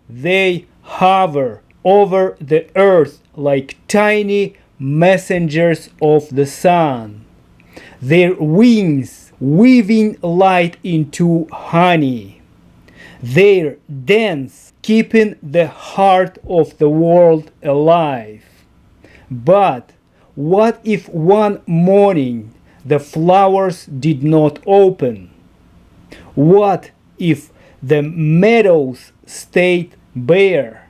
They hover over the earth like tiny messengers of the sun, their wings weaving light into honey, their dance keeping the heart of the world alive. But what if one morning the flowers did not open? What if the meadows stayed bare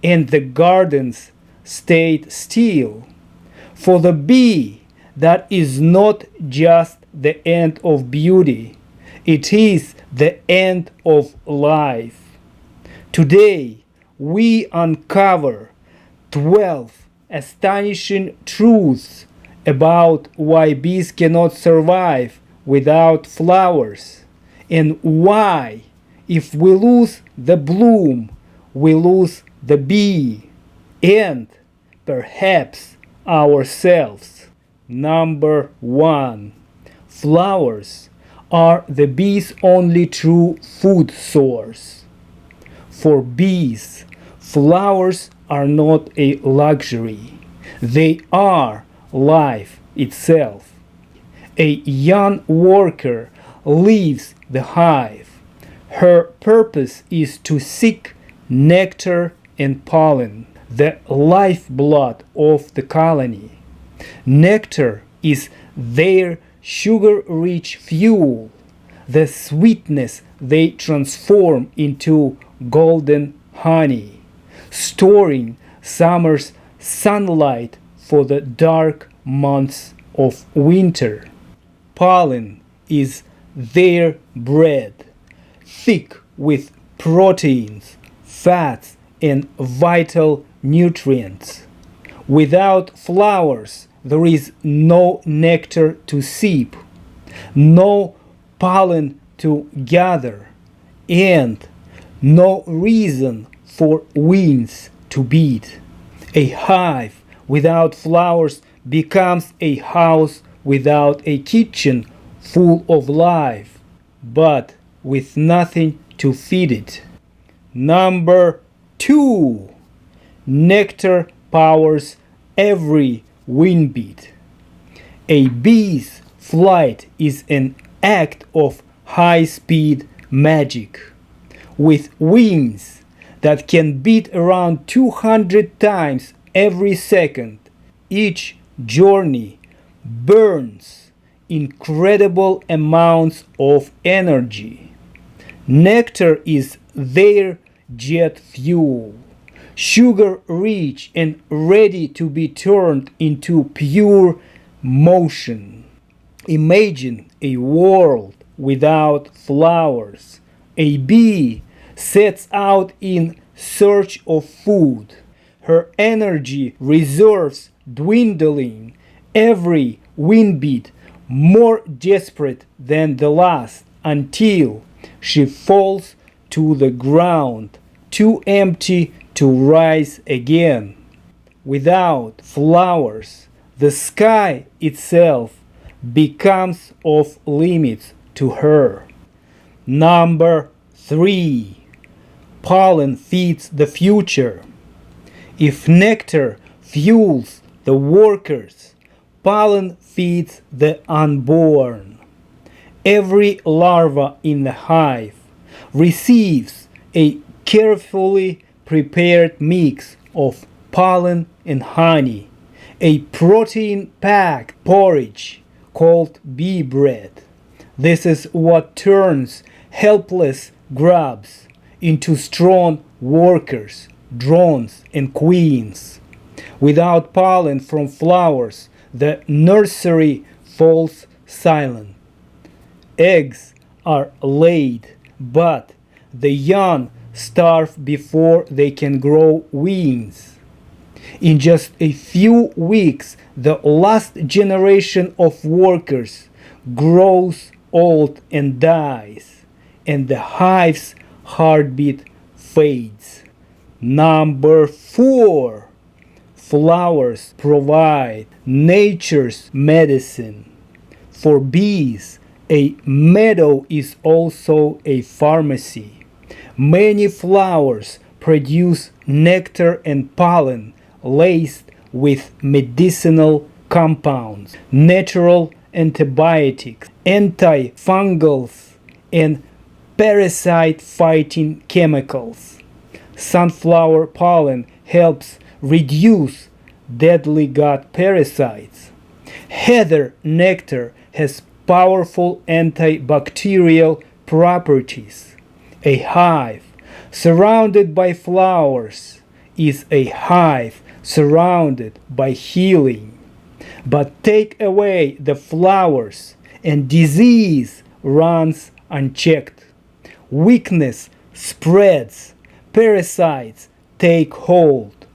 and the gardens stayed still? For the bee, that is not just the end of beauty, it is the end of life. Today, we uncover 12 astonishing truths about why bees cannot survive without flowers, and why, if we lose the bloom, we lose the bee, and perhaps ourselves. Number 1. Flowers are the bees' only true food source. For bees, flowers are not a luxury. They are life itself. A young worker leaves the hive. Her purpose is to seek nectar and pollen, the lifeblood of the colony. Nectar is their sugar-rich fuel, the sweetness they transform into golden honey, storing summer's sunlight for the dark months of winter. Pollen is their bread, thick with proteins, fats, and vital nutrients. Without flowers, there is no nectar to sip, no pollen to gather, and no reason for wings to beat. A hive without flowers becomes a house without a kitchen full of life, but with nothing to feed it. Number 2. Nectar powers every wing beat. A bee's flight is an act of high-speed magic. With wings that can beat around 200 times every second, each journey burns incredible amounts of energy. Nectar is their jet fuel, sugar-rich and ready to be turned into pure motion. Imagine a world without flowers. A bee sets out in search of food. Her energy reserves dwindling, every wing beat more desperate than the last, until she falls to the ground, too empty to rise again. Without flowers, the sky itself becomes off limits to her. Number 3. Pollen feeds the future. If nectar fuels the workers, pollen feeds the unborn. Every larva in the hive receives a carefully prepared mix of pollen and honey, a protein-packed porridge called bee bread. This is what turns helpless grubs into strong workers, drones, and queens. Without pollen from flowers, the nursery falls silent. Eggs are laid, but the young starve before they can grow wings. In just a few weeks, the last generation of workers grows old and dies, and the hive's heartbeat fades. Number 4. Flowers provide nature's medicine. For bees, a meadow is also a pharmacy. Many flowers produce nectar and pollen laced with medicinal compounds, natural antibiotics, antifungals, and parasite-fighting chemicals. Sunflower pollen helps reduce deadly gut parasites. Heather nectar has powerful antibacterial properties. A hive surrounded by flowers is a hive surrounded by healing. But take away the flowers, and disease runs unchecked. Weakness spreads, parasites take hold.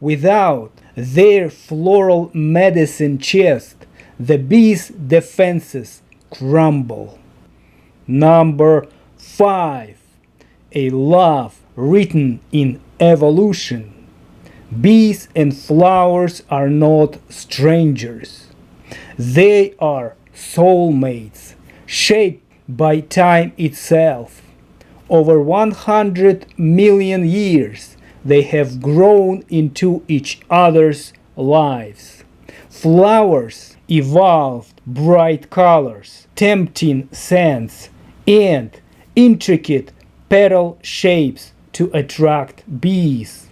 Without their floral medicine chest, the bee's defenses crumble. Number 5. A love written in evolution. Bees and flowers are not strangers. They are soulmates, shaped by time itself. Over 100 million years, they have grown into each other's lives. Flowers evolved bright colors, tempting scents, and intricate petal shapes to attract bees.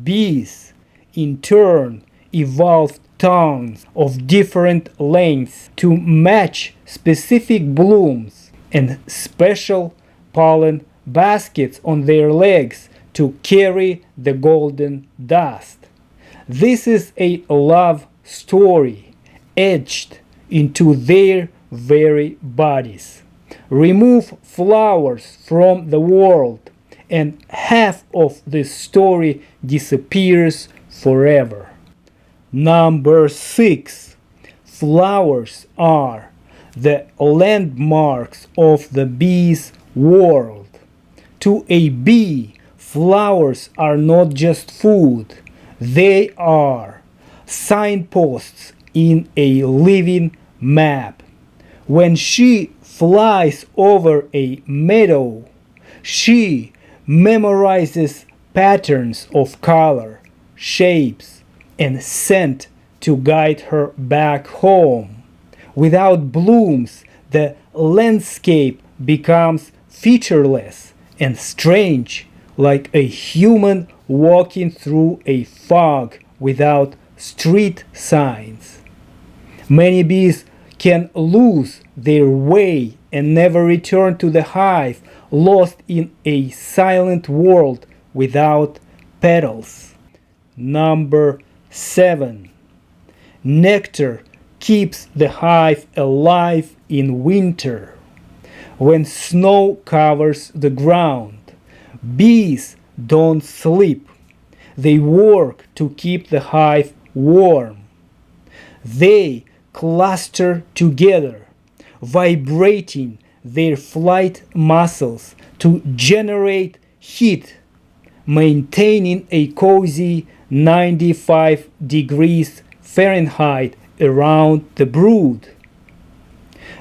Bees, in turn, evolved tongues of different lengths to match specific blooms and special pollen baskets on their legs to carry the golden dust. This is a love story etched into their very bodies. Remove flowers from the world, and half of the story disappears forever. Number 6. Flowers are the landmarks of the bee's world. To a bee, flowers are not just food, they are signposts in a living map. When she flies over a meadow, she memorizes patterns of color, shapes, and scent to guide her back home. Without blooms, the landscape becomes featureless and strange, like a human walking through a fog without street signs. Many bees can lose their way and never return to the hive, lost in a silent world without petals. Number 7. Nectar keeps the hive alive in winter. When snow covers the ground, bees don't sleep. They work to keep the hive warm. They cluster together, vibrating their flight muscles to generate heat, maintaining a cozy 95 degrees Fahrenheit around the brood.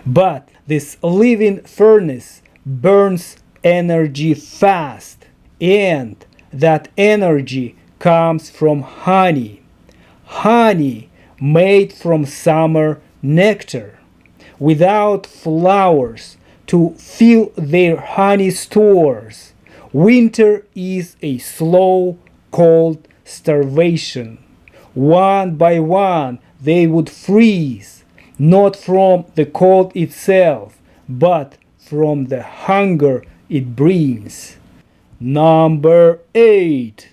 But this living furnace burns energy fast, and that energy comes from honey. Honey made from summer nectar. Without flowers to fill their honey stores, winter is a slow, cold starvation. One by one, they would freeze, not from the cold itself, but from the hunger it brings. Number 8.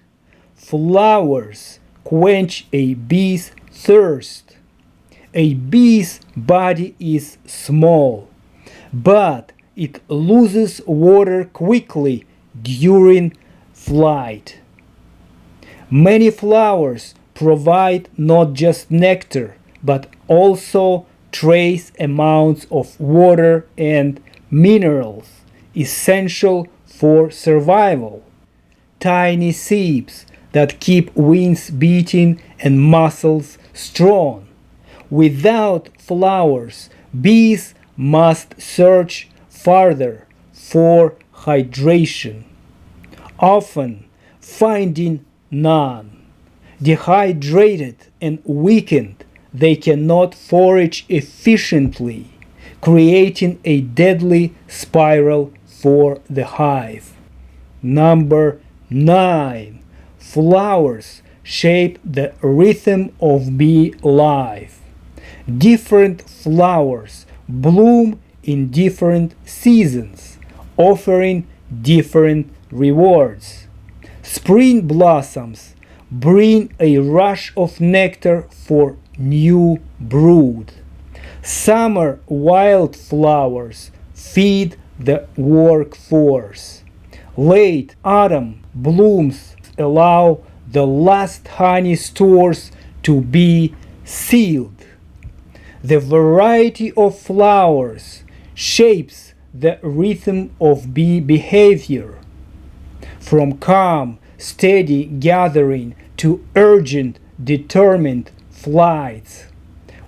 Flowers quench a bee's thirst. A bee's body is small, but it loses water quickly during flight. Many flowers provide not just nectar, but also trace amounts of water and minerals essential for survival. Tiny seeds that keep wings beating and muscles strong. Without flowers, bees must search farther for hydration. Often, finding none. Dehydrated and weakened, they cannot forage efficiently, creating a deadly spiral for the hive. Number 9. Flowers shape the rhythm of bee life. Different flowers bloom in different seasons, offering different rewards. Spring blossoms bring a rush of nectar for new brood. Summer wildflowers feed the workforce. Late autumn blooms allow the last honey stores to be sealed. The variety of flowers shapes the rhythm of bee behavior, from calm, steady gathering to urgent, determined flights.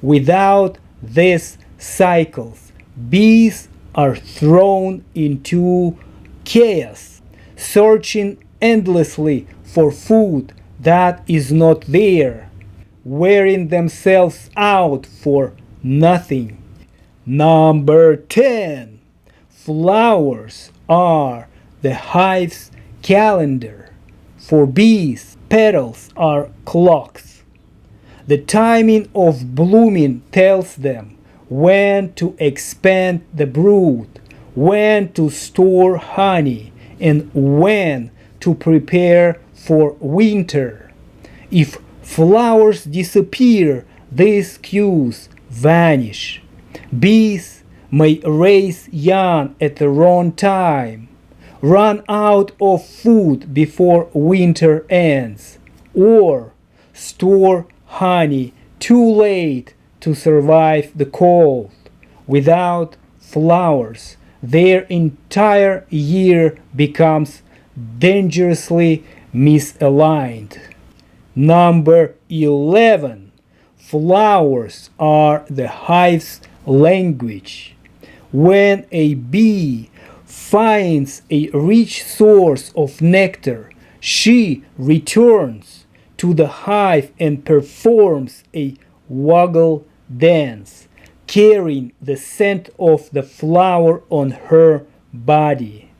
Without these cycles, bees are thrown into chaos, searching endlessly for food that is not there, wearing themselves out for nothing. Number 10. Flowers are the hive's calendar. For bees, petals are clocks. The timing of blooming tells them when to expand the brood, when to store honey, and when to prepare for winter. If flowers disappear, these cues vanish. Bees may raise young at the wrong time, run out of food before winter ends, or store honey too late to survive the cold. Without flowers, their entire year becomes dangerously misaligned. Number 11. Flowers are the hive's language. When a bee finds a rich source of nectar, she returns to the hive and performs a waggle dance, carrying the scent of the flower on her body.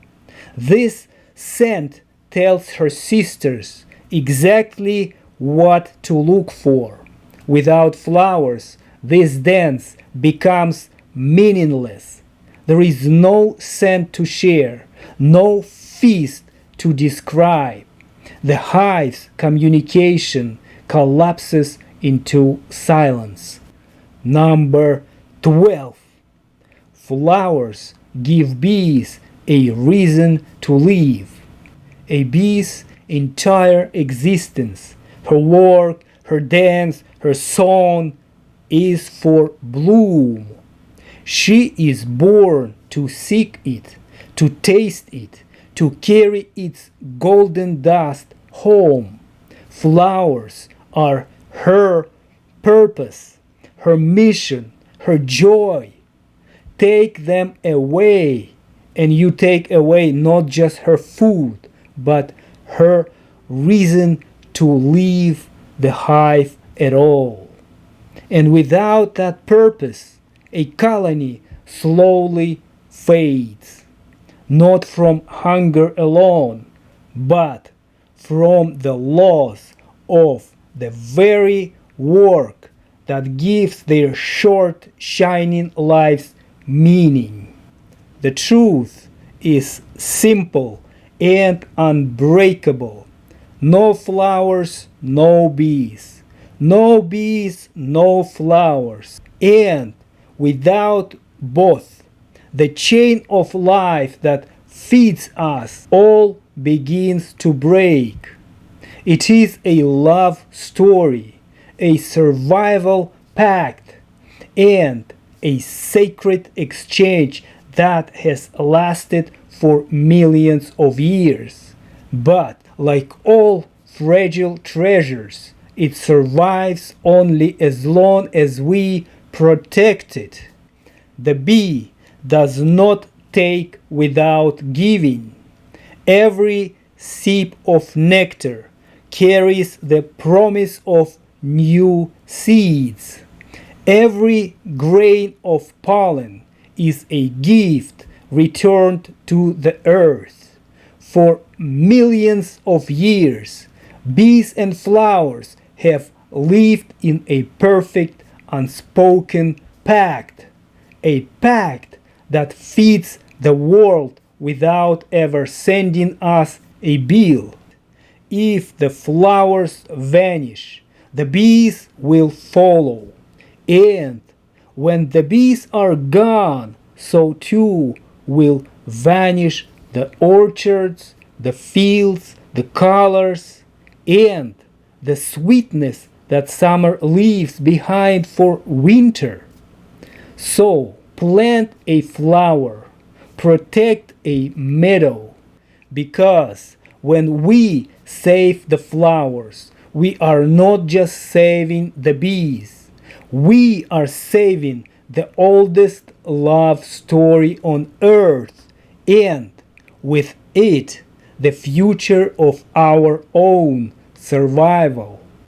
This scent tells her sisters exactly what to look for. Without flowers, this dance becomes meaningless. There is no scent to share, no feast to describe. The hive's communication collapses into silence. Number 12. Flowers give bees a reason to live. A bee's entire existence, her work, her dance, her song, is for bloom. She is born to seek it, to taste it, to carry its golden dust home. Flowers are her purpose, her mission, her joy. Take them away, and you take away not just her food, but her reason to leave the hive at all. And without that purpose, a colony slowly fades, not from hunger alone, but from the loss of the very work that gives their short, shining lives meaning. The truth is simple and unbreakable. No flowers, no bees. No bees, no flowers. And without both, the chain of life that feeds us all begins to break. It is a love story, a survival pact, and a sacred exchange that has lasted for millions of years. But like all fragile treasures, it survives only as long as we protect it. The bee does not take without giving. Every sip of nectar carries the promise of new seeds. Every grain of pollen is a gift returned to the earth. For millions of years, bees and flowers have lived in a perfect, unspoken pact, a pact that feeds the world without ever sending us a bill. If the flowers vanish, the bees will follow. And when the bees are gone, so too will vanish the orchards, the fields, the colors, and the sweetness that summer leaves behind for winter. So plant a flower, protect a meadow, because when we save the flowers, we are not just saving the bees, we are saving the oldest love story on earth, and with it, the future of our own survival.